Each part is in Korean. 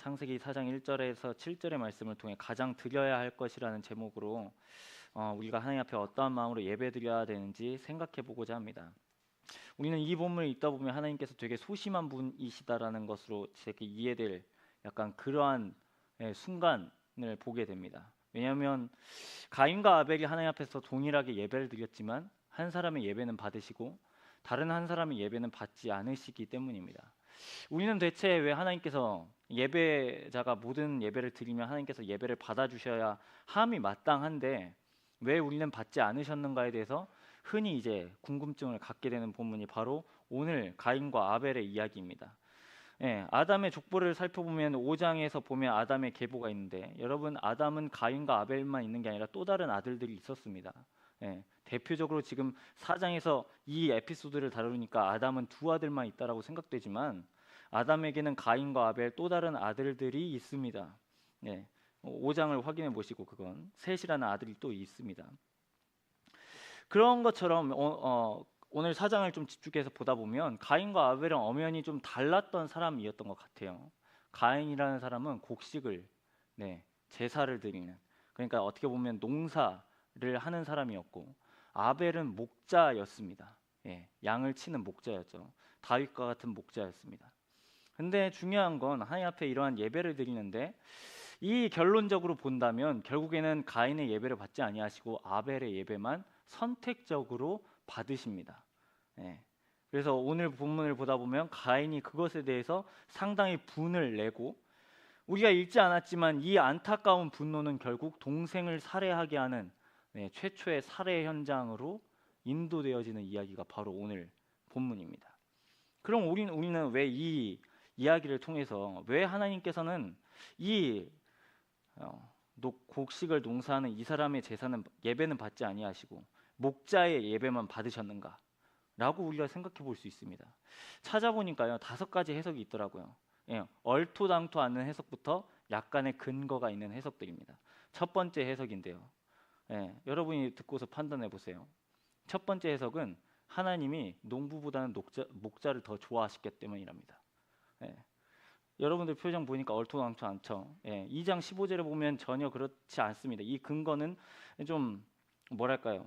창세기 4장 1절에서 7절의 말씀을 통해 가장 드려야 할 것이라는 제목으로 우리가 하나님 앞에 어떠한 마음으로 예배드려야 되는지 생각해 보고자 합니다. 우리는 이 본문을 읽다 보면 하나님께서 되게 소심한 분이시다라는 것으로 이렇게 이해될 약간 그러한 순간을 보게 됩니다. 왜냐하면 가인과 아벨이 하나님 앞에서 동일하게 예배를 드렸지만 한 사람의 예배는 받으시고 다른 한 사람의 예배는 받지 않으시기 때문입니다. 우리는 대체 왜 하나님께서 예배자가 모든 예배를 드리면 하나님께서 예배를 받아주셔야 함이 마땅한데 왜 우리는 받지 않으셨는가에 대해서 흔히 이제 궁금증을 갖게 되는 본문이 바로 오늘 가인과 아벨의 이야기입니다. 아담의 족보를 살펴보면 5장에서 보면 아담의 계보가 있는데 여러분, 아담은 가인과 아벨만 있는 게 아니라 또 다른 아들들이 있었습니다. 대표적으로 지금 4장에서 이 에피소드를 다루니까 아담은 두 아들만 있다라고 생각되지만 아담에게는 가인과 아벨 또 다른 아들들이 있습니다. 5장을 확인해 보시고 그건 셋이라는 아들이 또 있습니다. 그런 것처럼 오늘 4장을 좀 집중해서 보다 보면 가인과 아벨은 엄연히 좀 달랐던 사람이었던 것 같아요. 가인이라는 사람은 곡식을 제사를 드리는, 그러니까 어떻게 보면 농사를 하는 사람이었고 아벨은 목자였습니다. 양을 치는 목자였죠. 다윗과 같은 목자였습니다. 근데 중요한 건 하나님 앞에 이러한 예배를 드리는데 이 결론적으로 본다면 결국에는 가인의 예배를 받지 아니하시고 아벨의 예배만 선택적으로 받으십니다. 그래서 오늘 본문을 보다 보면 가인이 그것에 대해서 상당히 분을 내고 우리가 읽지 않았지만 이 안타까운 분노는 결국 동생을 살해하게 하는 최초의 살해 현장으로 인도되어지는 이야기가 바로 오늘 본문입니다. 그럼 우리는 왜 이 이야기를 통해서 왜 하나님께서는 이 곡식을 농사하는 이 사람의 제사는 예배는 받지 아니하시고 목자의 예배만 받으셨는가? 라고 우리가 생각해 볼 수 있습니다. 찾아보니까요 5가지 해석이 있더라고요. 얼토당토 않는 해석부터 약간의 근거가 있는 해석들입니다. 첫 번째 해석인데요. 여러분이 듣고서 판단해 보세요. 첫 번째 해석은 하나님이 농부보다는 목자를 더 좋아하시기 때문이랍니다. 여러분들 표정 보니까 얼토당토 않죠? 2장 15절에 보면 전혀 그렇지 않습니다. 이 근거는 좀 뭐랄까요?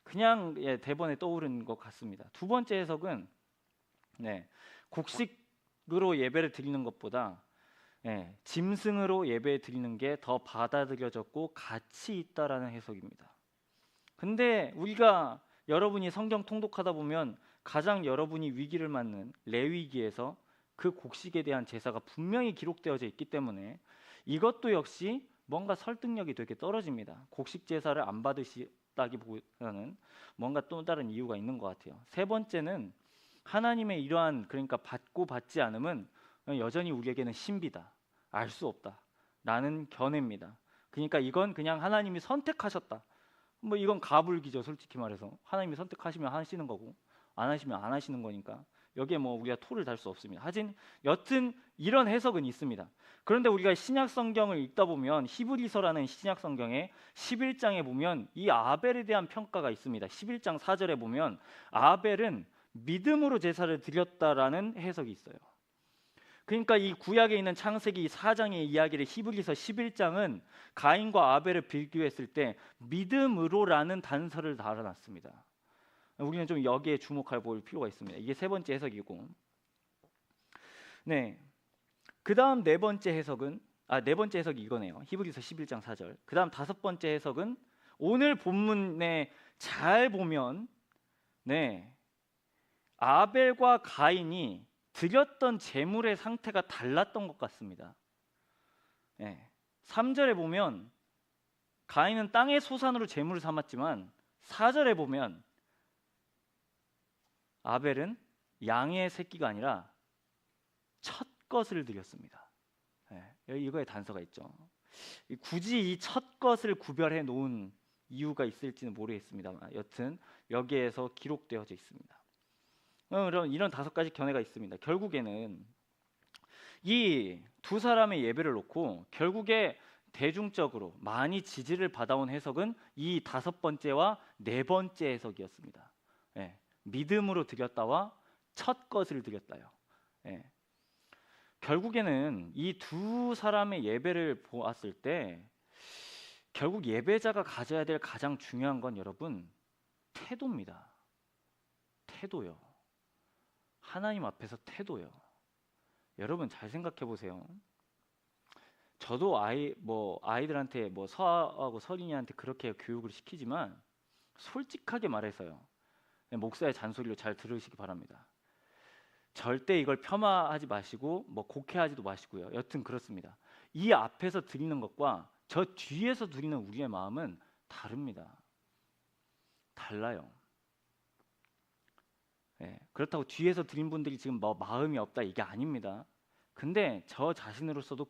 그냥 대번에 떠오르는 것 같습니다. 두 번째 해석은 곡식으로 예배를 드리는 것보다 짐승으로 예배 드리는 게 더 받아들여졌고 가치 있다라는 해석입니다. 근데 우리가 여러분이 성경 통독하다 보면 가장 여러분이 위기를 맞는 레위기에서 그 곡식에 대한 제사가 분명히 기록되어져 있기 때문에 이것도 역시 뭔가 설득력이 되게 떨어집니다. 곡식 제사를 안 받으시다기보다는 뭔가 또 다른 이유가 있는 것 같아요. 세 번째는 하나님의 이러한 그러니까 받고 받지 않음은 여전히 우리에게는 신비다, 알 수 없다 라는 견해입니다. 그러니까 이건 그냥 하나님이 선택하셨다, 뭐 이건 가불기죠. 솔직히 말해서 하나님이 선택하시면 하시는 거고 안 하시면 안 하시는 거니까 여기에 뭐 우리가 토를 달 수 없습니다. 하진 여튼 이런 해석은 있습니다. 그런데 우리가 신약 성경을 읽다 보면 히브리서라는 신약 성경의 11장에 보면 이 아벨에 대한 평가가 있습니다. 11장 4절에 보면 아벨은 믿음으로 제사를 드렸다라는 해석이 있어요. 그러니까 이 구약에 있는 창세기 4장의 이야기를 히브리서 11장은 가인과 아벨을 비교했을 때 믿음으로라는 단서를 달아놨습니다. 우리는 좀 여기에 주목해 볼 필요가 있습니다. 이게 세 번째 해석이고, 그 다음 네 번째 해석이 이거네요. 히브리서 11장 4절. 그 다음 다섯 번째 해석은 오늘 본문에 잘 보면 아벨과 가인이 드렸던 제물의 상태가 달랐던 것 같습니다. 3절에 보면 가인은 땅의 소산으로 제물을 삼았지만 4절에 보면 아벨은 양의 새끼가 아니라 첫 것을 드렸습니다. 이거에 단서가 있죠. 굳이 이 첫 것을 구별해 놓은 이유가 있을지는 모르겠습니다만 여튼 여기에서 기록되어져 있습니다. 이런 5가지 견해가 있습니다. 결국에는 이 두 사람의 예배를 놓고 결국에 대중적으로 많이 지지를 받아온 해석은 이 5번째와 4번째 해석이었습니다. 믿음으로 드렸다와 첫 것을 드렸다요. 결국에는 이 두 사람의 예배를 보았을 때 결국 예배자가 가져야 될 가장 중요한 건 여러분 태도입니다. 태도요. 하나님 앞에서 태도요. 여러분 잘 생각해 보세요. 저도 아이들한테 서하고 서린이한테 그렇게 교육을 시키지만 솔직하게 말해서요. 목사의 잔소리로 잘 들으시기 바랍니다. 절대 이걸 폄하하지 마시고 곡해하지도 마시고요. 여튼 그렇습니다. 이 앞에서 드리는 것과 저 뒤에서 드리는 우리의 마음은 다릅니다. 달라요. 그렇다고 뒤에서 드린 분들이 지금 마음이 없다 이게 아닙니다. 근데 저 자신으로서도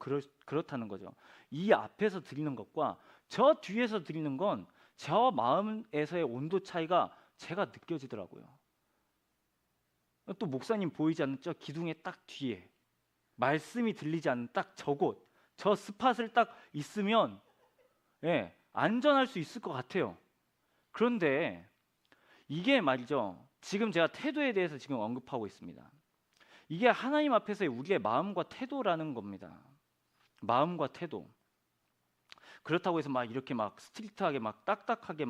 그렇다는 거죠. 이 앞에서 드리는 것과 저 뒤에서 드리는 건 저 마음에서의 온도 차이가 제가 느껴지더라고요. 또 목사님 보이지 않는 저 기둥의 딱 뒤에 말씀이 들리지 않는 딱 저곳 저 스팟을 딱 있으면 안전할 수 있을 것 같아요. 그런데 이게 말이죠. 지금 제가 태도에 대해서 지금 언급하고 있습니다. 이게 하나님 앞에서의 우리의 마음과 태도라는 겁니다. 마음과 태도. 그렇다고 해서 이렇게 스트릭트하게 딱딱하게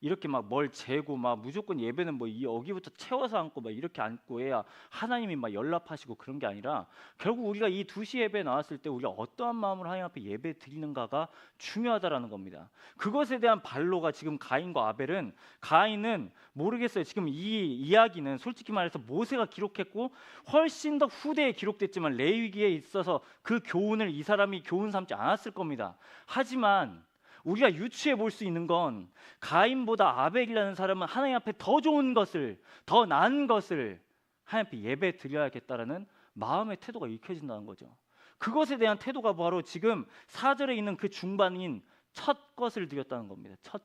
이렇게 뭘 재고 무조건 예배는 여기부터 채워서 앉고 이렇게 앉고 해야 하나님이 연락하시고 그런 게 아니라 결국 우리가 이 2시 예배에 나왔을 때 우리가 어떠한 마음으로 하나님 앞에 예배 드리는가가 중요하다라는 겁니다. 그것에 대한 반로가 지금 가인은 모르겠어요. 지금 이 이야기는 솔직히 말해서 모세가 기록했고 훨씬 더 후대에 기록됐지만 레위기에 있어서 그 교훈을 이 사람이 교훈 삼지 않았을 겁니다. 하지만 우리가 유추해 볼 수 있는 건 가인보다 아벨이라는 사람은 하나님 앞에 더 좋은 것을, 더 나은 것을 하나님 앞에 예배 드려야겠다라는 마음의 태도가 읽혀진다는 거죠. 그것에 대한 태도가 바로 지금 4절에 있는 그 중반인 첫 것을 드렸다는 겁니다. 첫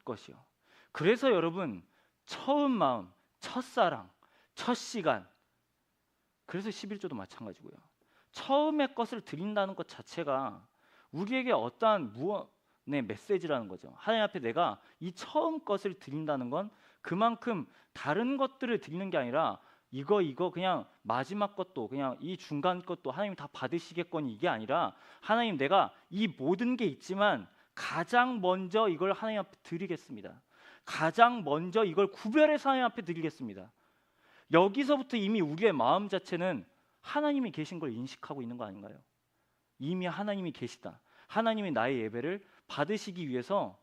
것이요. 그래서 여러분 처음 마음, 첫사랑, 첫 시간, 그래서 11조도 마찬가지고요. 처음의 것을 드린다는 것 자체가 우리에게 어떠한 무언의 메시지라는 거죠. 하나님 앞에 내가 이 처음 것을 드린다는 건 그만큼 다른 것들을 드리는 게 아니라 이거 그냥 마지막 것도 그냥 이 중간 것도 하나님 다 받으시겠거니 이게 아니라 하나님 내가 이 모든 게 있지만 가장 먼저 이걸 하나님 앞에 드리겠습니다. 가장 먼저 이걸 구별해서 하나님 앞에 드리겠습니다. 여기서부터 이미 우리의 마음 자체는 하나님이 계신 걸 인식하고 있는 거 아닌가요? 이미 하나님이 계시다. 하나님이 나의 예배를 받으시기 위해서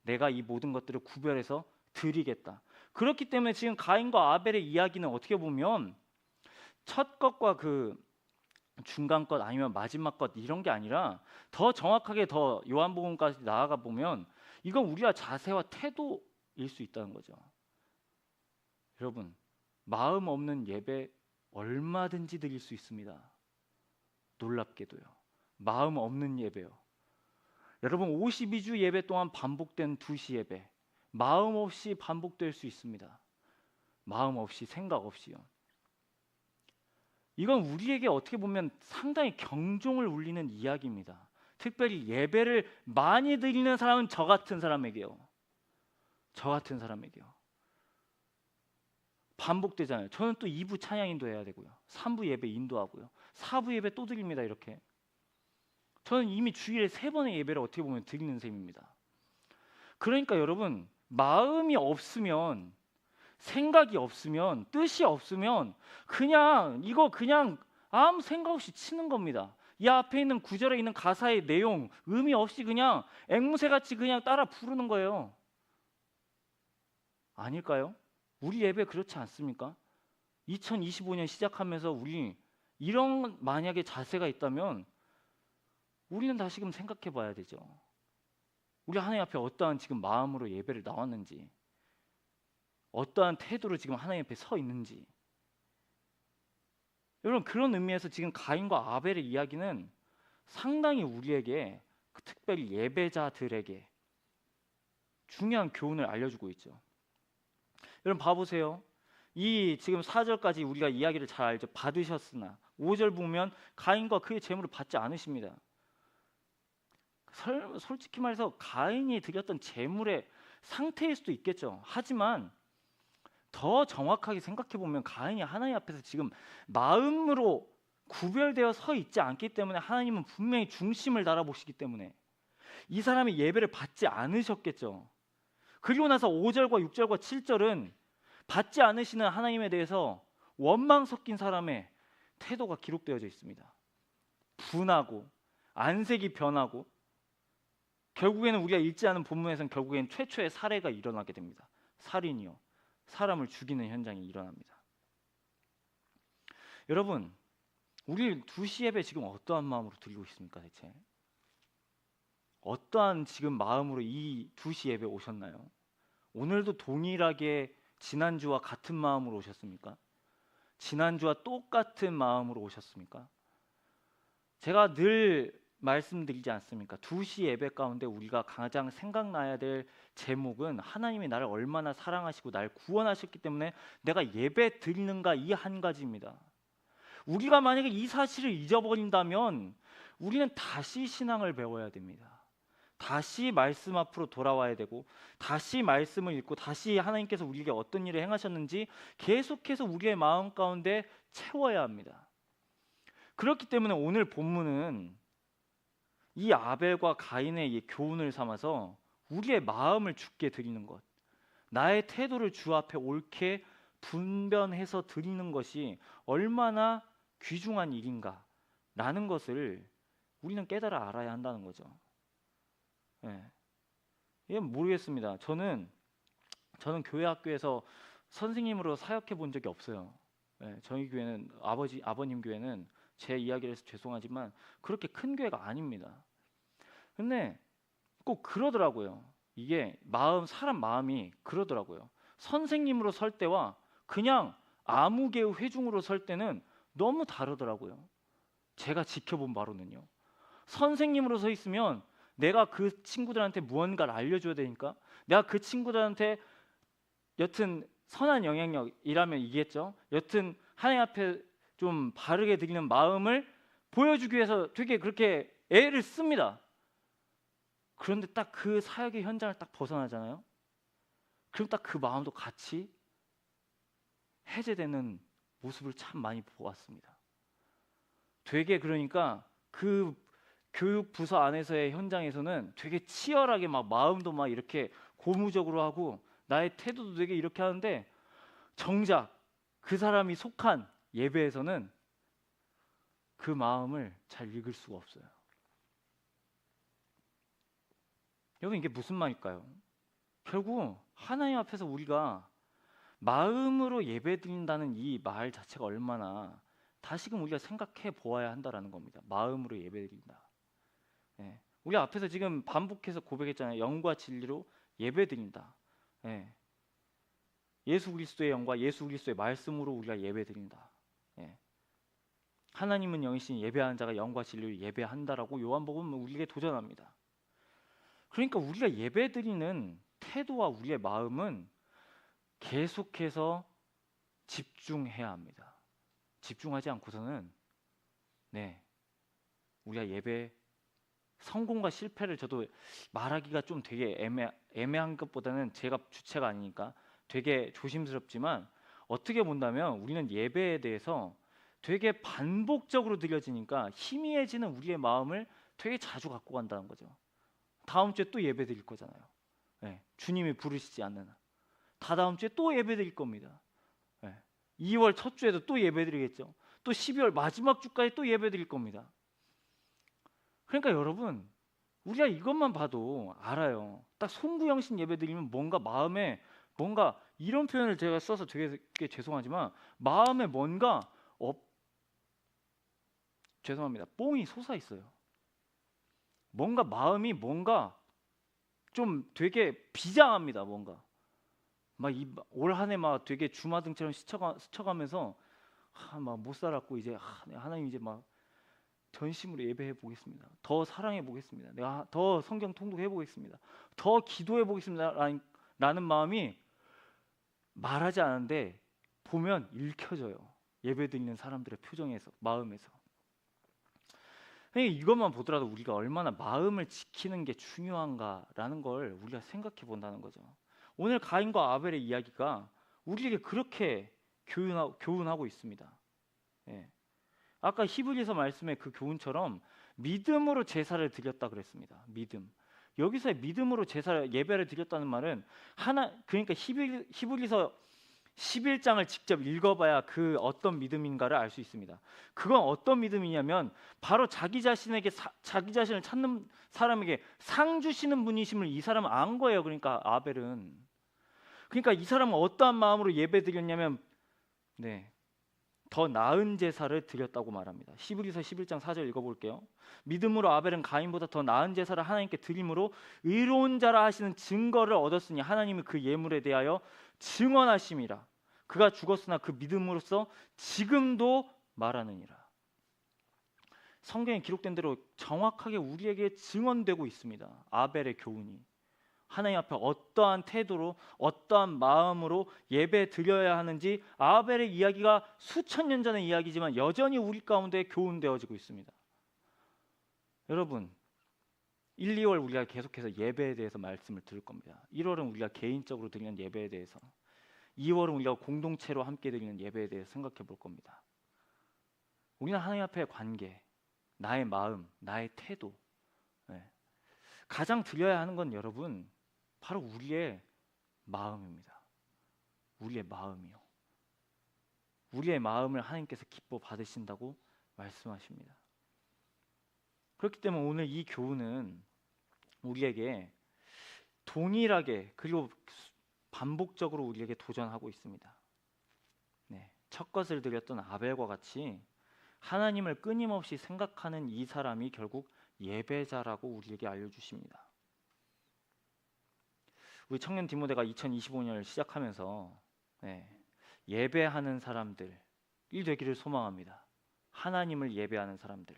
내가 이 모든 것들을 구별해서 드리겠다. 그렇기 때문에 지금 가인과 아벨의 이야기는 어떻게 보면 첫 것과 그 중간 것 아니면 마지막 것 이런 게 아니라 더 정확하게 더 요한복음까지 나아가 보면 이건 우리가 자세와 태도일 수 있다는 거죠. 여러분 마음 없는 예배 얼마든지 드릴 수 있습니다. 놀랍게도요. 마음 없는 예배요. 여러분 52주 예배 동안 반복된 2시 예배 마음 없이 반복될 수 있습니다. 마음 없이 생각 없이요. 이건 우리에게 어떻게 보면 상당히 경종을 울리는 이야기입니다. 특별히 예배를 많이 드리는 사람은 저 같은 사람에게요. 반복되잖아요. 저는 또 2부 찬양 인도해야 되고요. 3부 예배 인도하고요. 4부 예배 또 드립니다. 이렇게. 저는 이미 주일에 3번의 예배를 어떻게 보면 드리는 셈입니다. 그러니까 여러분 마음이 없으면 생각이 없으면 뜻이 없으면 그냥 아무 생각 없이 치는 겁니다. 이 앞에 있는 구절에 있는 가사의 내용 의미 없이 그냥 앵무새같이 그냥 따라 부르는 거예요. 아닐까요? 우리 예배 그렇지 않습니까? 2025년 시작하면서 우리 이런 만약에 자세가 있다면 우리는 다시금 생각해 봐야 되죠. 우리 하나님 앞에 어떠한 지금 마음으로 예배를 나왔는지 어떠한 태도로 지금 하나님 앞에 서 있는지 여러분 그런 의미에서 지금 가인과 아벨의 이야기는 상당히 우리에게 특별히 예배자들에게 중요한 교훈을 알려주고 있죠. 여러분 봐보세요. 이 지금 4절까지 우리가 이야기를 잘 알죠. 받으셨으나 5절 보면 가인과 그의 재물을 받지 않으십니다. 솔직히 말해서 가인이 드렸던 재물의 상태일 수도 있겠죠. 하지만 더 정확하게 생각해 보면 가인이 하나님 앞에서 지금 마음으로 구별되어 서 있지 않기 때문에 하나님은 분명히 중심을 달아보시기 때문에 이 사람이 예배를 받지 않으셨겠죠. 그리고 나서 5절과 6절과 7절은 받지 않으시는 하나님에 대해서 원망 섞인 사람의 태도가 기록되어져 있습니다. 분하고 안색이 변하고 결국에는 우리가 읽지 않은 본문에서는 결국엔 최초의 살해가 일어나게 됩니다. 살인이요, 사람을 죽이는 현장이 일어납니다. 여러분, 우리 2시 예배 지금 어떠한 마음으로 드리고 있습니까? 대체 어떠한 지금 마음으로 이 2시 예배 오셨나요? 오늘도 동일하게 지난주와 같은 마음으로 오셨습니까? 지난주와 똑같은 마음으로 오셨습니까? 제가 늘 말씀드리지 않습니까? 2시 예배 가운데 우리가 가장 생각나야 될 제목은 하나님이 나를 얼마나 사랑하시고 날 구원하셨기 때문에 내가 예배 드리는가, 이 한 가지입니다. 우리가 만약에 이 사실을 잊어버린다면 우리는 다시 신앙을 배워야 됩니다. 다시 말씀 앞으로 돌아와야 되고 다시 말씀을 읽고 다시 하나님께서 우리에게 어떤 일을 행하셨는지 계속해서 우리의 마음 가운데 채워야 합니다. 그렇기 때문에 오늘 본문은 이 아벨과 가인의 이 교훈을 삼아서 우리의 마음을 주께 드리는 것, 나의 태도를 주 앞에 옳게 분별해서 드리는 것이 얼마나 귀중한 일인가라는 것을 우리는 깨달아 알아야 한다는 거죠. 이건 모르겠습니다. 저는 교회 학교에서 선생님으로 사역해 본 적이 없어요. 저희 교회는 아버님 교회는 제 이야기를 해서 죄송하지만 그렇게 큰 교회가 아닙니다. 근데 꼭 그러더라고요. 이게 사람 마음이 그러더라고요. 선생님으로 설 때와 그냥 아무 개의 회중으로 설 때는 너무 다르더라고요. 제가 지켜본 바로는요. 선생님으로 서 있으면 내가 그 친구들한테 무언가를 알려줘야 되니까 내가 그 친구들한테 여튼 선한 영향력이라면 이겠죠. 여튼 하나님 앞에 좀 바르게 드리는 마음을 보여주기 위해서 되게 그렇게 애를 씁니다. 그런데 딱 그 사역의 현장을 딱 벗어나잖아요. 그럼 딱 그 마음도 같이 해제되는 모습을 참 많이 보았습니다. 되게 그러니까 그 교육 부서 안에서의 현장에서는 되게 치열하게 막 마음도 막 이렇게 고무적으로 하고 나의 태도도 되게 이렇게 하는데 정작 그 사람이 속한 예배에서는 그 마음을 잘 읽을 수가 없어요. 여러분, 이게 무슨 말일까요? 결국 하나님 앞에서 우리가 마음으로 예배드린다는 이 말 자체가 얼마나 다시금 우리가 생각해 보아야 한다라는 겁니다. 마음으로 예배드린다. 우리 앞에서 지금 반복해서 고백했잖아요. 영과 진리로 예배드린다. 예수 그리스도의 영과 예수 그리스도의 말씀으로 우리가 예배드린다. 하나님은 영이신 예배하는 자가 영과 진리로 예배한다라고 요한복음은 우리에게 도전합니다. 그러니까 우리가 예배드리는 태도와 우리의 마음은 계속해서 집중해야 합니다. 집중하지 않고서는 우리가 예배 성공과 실패를 저도 말하기가 좀 되게 애매한 것보다는 제가 주체가 아니니까 되게 조심스럽지만 어떻게 본다면 우리는 예배에 대해서 되게 반복적으로 드려지니까 희미해지는 우리의 마음을 되게 자주 갖고 간다는 거죠. 다음 주에 또 예배 드릴 거잖아요. 주님이 부르시지 않는 한. 다다음 주에 또 예배 드릴 겁니다. 2월 첫 주에도 또 예배 드리겠죠. 또 12월 마지막 주까지 또 예배 드릴 겁니다. 그러니까 여러분, 우리가 이것만 봐도 알아요. 딱 송구영신 예배 드리면 뭔가 마음에 뭔가 이런 표현을 제가 써서 되게 죄송하지만 마음에 뭔가 죄송합니다. 뽕이 솟아 있어요. 뭔가 마음이 뭔가 좀 되게 비장합니다. 뭔가 막 올 한 해 막 되게 주마등처럼 스쳐가면서 막 못 살았고 이제 하나님 이제 막 전심으로 예배해 보겠습니다. 더 사랑해 보겠습니다. 내가 더 성경 통독해 보겠습니다. 더 기도해 보겠습니다. 라는 마음이 말하지 않은데 보면 읽혀져요. 예배 드리는 사람들의 표정에서, 마음에서. 이것만 보더라도 우리가 얼마나 마음을 지키는 게 중요한가라는 걸 우리가 생각해 본다는 거죠. 오늘 가인과 아벨의 이야기가 우리에게 그렇게 교훈하고 있습니다. 아까 히브리서 말씀의 그 교훈처럼 믿음으로 제사를 드렸다 그랬습니다. 믿음. 여기서의 믿음으로 제사를 예배를 드렸다는 말은 그러니까 히브리서 11장을 직접 읽어봐야 그 어떤 믿음인가를 알 수 있습니다. 그건 어떤 믿음이냐면 바로 자기 자신을 찾는 사람에게 상 주시는 분이심을 이 사람은 안 거예요. 그러니까 아벨은. 그러니까 이 사람은 어떠한 마음으로 예배 드렸냐면 더 나은 제사를 드렸다고 말합니다. 히브리서 11장 4절 읽어볼게요. 믿음으로 아벨은 가인보다 더 나은 제사를 하나님께 드림으로 의로운 자라 하시는 증거를 얻었으니 하나님이 그 예물에 대하여 증언하심이라. 그가 죽었으나 그 믿음으로써 지금도 말하느니라. 성경에 기록된 대로 정확하게 우리에게 증언되고 있습니다. 아벨의 교훈이 하나님 앞에 어떠한 태도로 어떠한 마음으로 예배 드려야 하는지 아벨의 이야기가 수천 년 전의 이야기지만 여전히 우리 가운데 교훈되어지고 있습니다. 여러분 1, 2월 우리가 계속해서 예배에 대해서 말씀을 들을 겁니다. 1월은 우리가 개인적으로 드리는 예배에 대해서, 2월은 우리가 공동체로 함께 드리는 예배에 대해서 생각해 볼 겁니다. 우리는 하나님 앞의 관계, 나의 마음, 나의 태도, 가장 드려야 하는 건 여러분 바로 우리의 마음입니다. 우리의 마음이요. 우리의 마음을 하나님께서 기뻐 받으신다고 말씀하십니다. 그렇기 때문에 오늘 이 교훈은 우리에게 동일하게 그리고 반복적으로 우리에게 도전하고 있습니다. 첫 것을 드렸던 아벨과 같이 하나님을 끊임없이 생각하는 이 사람이 결국 예배자라고 우리에게 알려주십니다. 우리 청년 디모데가 2025년을 시작하면서 예배하는 사람들이 되기를 소망합니다. 하나님을 예배하는 사람들.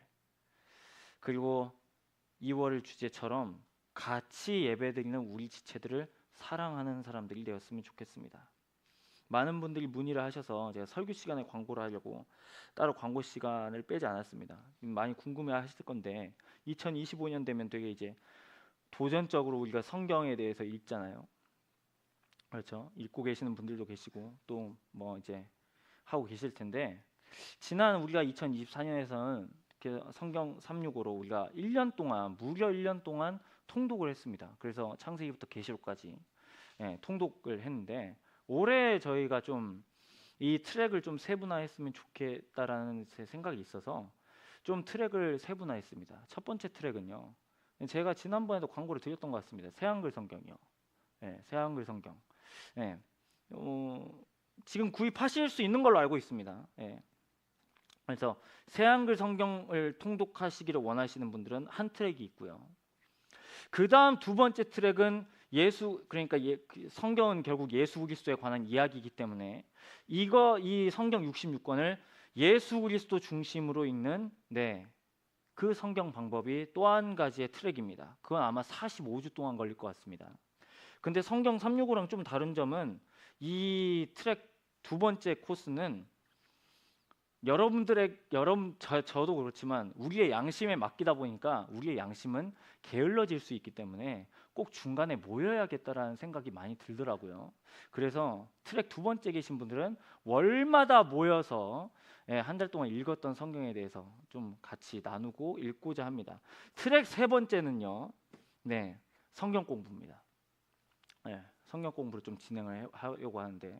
그리고 2월 주제처럼 같이 예배드리는 우리 지체들을 사랑하는 사람들이 되었으면 좋겠습니다. 많은 분들이 문의를 하셔서 제가 설교 시간에 광고를 하려고 따로 광고 시간을 빼지 않았습니다. 많이 궁금해하실 건데 2025년 되면 되게 이제 도전적으로 우리가 성경에 대해서 읽잖아요. 그렇죠? 읽고 계시는 분들도 계시고 또 뭐 이제 하고 계실 텐데 지난 우리가 2024년에서는 성경 365로 우리가 1년 동안 무려 1년 동안 통독을 했습니다. 그래서 창세기부터 계시록까지 통독을 했는데 올해 저희가 좀 이 트랙을 좀 세분화했으면 좋겠다라는 제 생각이 있어서 좀 트랙을 세분화했습니다. 첫 번째 트랙은요. 제가 지난번에도 광고를 드렸던 것 같습니다. 새한글 성경이요. 새한글 성경. 지금 구입하실 수 있는 걸로 알고 있습니다. 그래서 새한글 성경을 통독하시기를 원하시는 분들은 한 트랙이 있고요. 그 다음 두 번째 트랙은 그러니까 성경은 결국 예수 그리스도에 관한 이야기이기 때문에 이 성경 66권을 예수 그리스도 중심으로 읽는 그 성경 방법이 또 한 가지의 트랙입니다. 그건 아마 45주 동안 걸릴 것 같습니다. 근데 성경 365랑 좀 다른 점은 이 트랙 두 번째 코스는 저도 그렇지만 우리의 양심에 맡기다 보니까 우리의 양심은 게을러질 수 있기 때문에 꼭 중간에 모여야겠다라는 생각이 많이 들더라고요. 그래서 트랙 두 번째 계신 분들은 월마다 모여서 한 달 동안 읽었던 성경에 대해서 좀 같이 나누고 읽고자 합니다. 트랙 세 번째는요, 성경 공부입니다. 성경 공부를 좀 진행을 하려고 하는데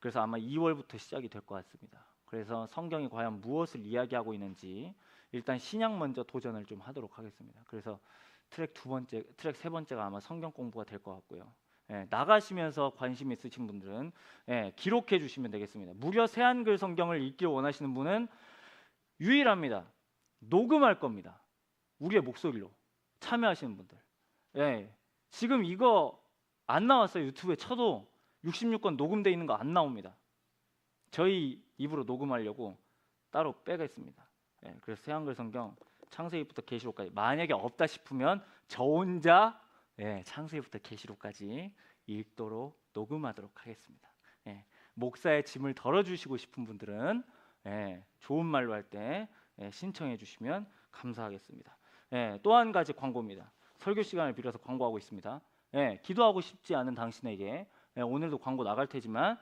그래서 아마 2월부터 시작이 될 것 같습니다. 그래서 성경이 과연 무엇을 이야기하고 있는지 일단 신약 먼저 도전을 좀 하도록 하겠습니다. 그래서 트랙 세 번째가 아마 성경 공부가 될 것 같고요. 나가시면서 관심 있으신 분들은 기록해 주시면 되겠습니다. 무려 새한글 성경을 읽기를 원하시는 분은 유일합니다. 녹음할 겁니다. 우리의 목소리로 참여하시는 분들. 지금 이거 안 나왔어요. 유튜브에 쳐도 66권 녹음되어 있는 거 안 나옵니다. 저희 입으로 녹음하려고 따로 빼겠습니다. 그래서 새한글 성경 창세기부터 계시록까지 만약에 없다 싶으면 저 혼자 창세기부터 계시록까지 읽도록 녹음하도록 하겠습니다. 목사의 짐을 덜어주시고 싶은 분들은 좋은 말로 할 때 신청해 주시면 감사하겠습니다. 또 한 가지 광고입니다. 설교 시간을 빌어서 광고하고 있습니다. 기도하고 싶지 않은 당신에게 오늘도 광고 나갈 테지만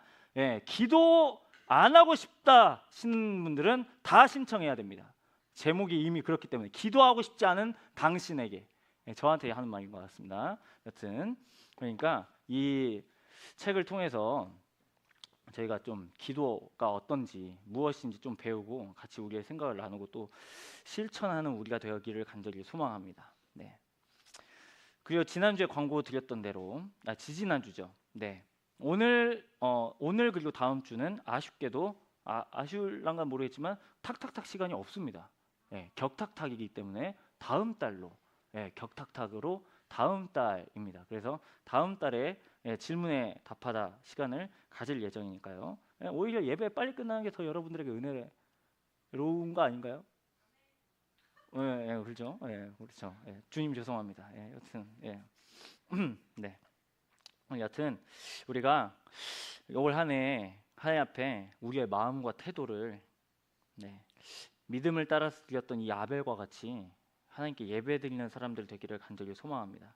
기도 안 하고 싶다 하시는 분들은 다 신청해야 됩니다. 제목이 이미 그렇기 때문에 기도하고 싶지 않은 당신에게 저한테 하는 말인 것 같습니다. 여튼 그러니까 이 책을 통해서 저희가 좀 기도가 어떤지 무엇인지 좀 배우고 같이 우리의 생각을 나누고 또 실천하는 우리가 되기를 간절히 소망합니다. 네. 그리고 지난주에 광고 드렸던 대로 지지난주죠. 네. 오늘 그리고 다음 주는 아쉽게도 아쉬울란가 모르겠지만 탁탁탁 시간이 없습니다. 격탁탁이기 때문에 다음 달로 격탁탁으로 다음 달입니다. 그래서 다음 달에 질문에 답하다 시간을 가질 예정이니까요. 오히려 예배 빨리 끝나는 게 더 여러분들에게 은혜로운 거 아닌가요? 그렇죠. 그렇죠. 주님 죄송합니다. 여튼 네. 여튼 우리가 올 한해 하나님 앞에 우리의 마음과 태도를 믿음을 따라서 드렸던 이 아벨과 같이 하나님께 예배드리는 사람들 되기를 간절히 소망합니다.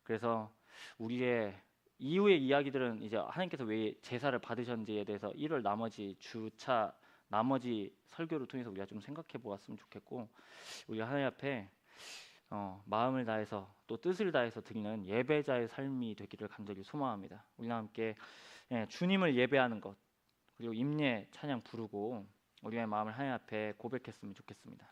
그래서 우리의 이후의 이야기들은 이제 하나님께서 왜 제사를 받으셨는지에 대해서 1월 나머지 주차 나머지 설교를 통해서 우리가 좀 생각해 보았으면 좋겠고, 우리가 하나님 앞에 마음을 다해서 또 뜻을 다해서 드리는 예배자의 삶이 되기를 간절히 소망합니다. 우리와 함께 주님을 예배하는 것, 그리고 임예 찬양 부르고 우리의 마음을 하나님 앞에 고백했으면 좋겠습니다.